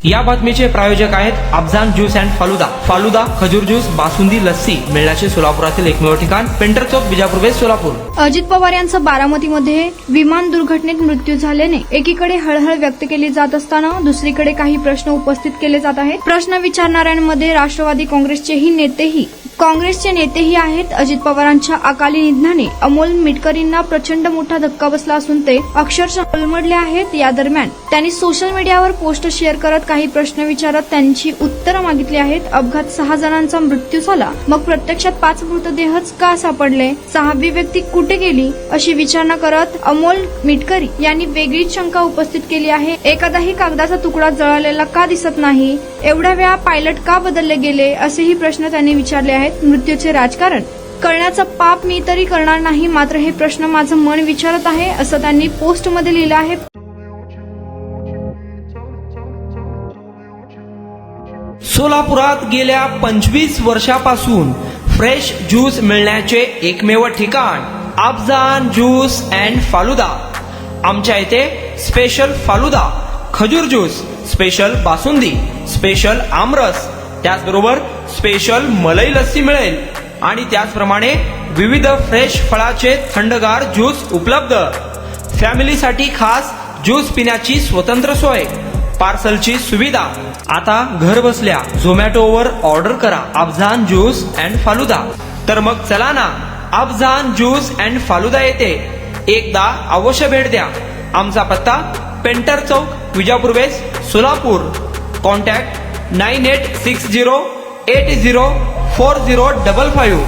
या बातमीचे प्रायोजक आहेत अफजान ज्यूस अँड फालुदा। फालुदा, खजूर ज्यूस, बासुंदी, लस्सी मिळण्याचे सोलापुरातील एकमेव ठिकाण पेंटर चौक, विजापूर वेस्ट, सोलापूर। अजित पवार यांचा बारामतीमध्ये विमान दुर्घटनेत मृत्यू झाल्याने एकीकडे हळहळ व्यक्त केली जात असताना दुसरीकडे काही प्रश्न उपस्थित केले जात आहेत। प्रश्न विचारणाऱ्यांमध्ये राष्ट्रवादी काँग्रेसचे नेतेही आहेत। अजित पवारांच्या अकाली निधनाने अमोल मिटकरींना प्रचंड मोठा धक्का बसला असून ते अक्षरशः कोलमडले आहेत। या दरम्यान त्यांनी सोशल मीडियावर पोस्ट शेअर करत काही प्रश्न विचारत त्यांची उत्तरं मागितली आहेत। अपघात 6 जणांचा मृत्यू झाला, मग प्रत्यक्षात 5 मृतदेहच का सापडले? 6वी व्यक्ती कुठे गेली अशी विचारणा करत अमोल मिटकरी यांनी वेगळीच शंका उपस्थित केली आहे। एखादाही कागदाचा तुकडा जळालेला का दिसत नाही? एवढ्या वेळा पायलट का बदलले गेले? असेही प्रश्न त्यांनी विचारले आहेत। मृत्यूचे राजकारण करण्याचं पाप मी तरी करणार नाही, मात्र हे प्रश्न माझं मन विचारत आहे असं त्यांनी पोस्टमध्ये लिहिलं आहे। सोलापुरात गेल्या 25 वर्षापासून फ्रेश ज्यूस मिळण्याचे एकमेव ठिकाण अफजान ज्यूस अँड फालुदा। आमच्या इथे स्पेशल फालुदा, खजूर ज्यूस, स्पेशल बासुंदी, स्पेशल आमरस, त्याचबरोबर स्पेशल मलाई लस्सी मिळेल आणि त्याचप्रमाणे विविध फ्रेश फळाचे थंडगार ज्यूस उपलब्ध। फॅमिलीसाठी खास ज्यूस पिण्याची स्वतंत्र सोय, पार्सलची सुविधा। आता घर बसल्या झोमॅटोवर ऑर्डर करा अफजान ज्यूस अँड फालुदा। तर मग चला ना अफजान ज्यूस अँड फालुदा येथे एकदा अवश्य भेट द्या। आमचा पत्ता पेंटर चौक, विजापूर वेस्ट, सोलापूर। कॉन्टॅक्ट 9860804055।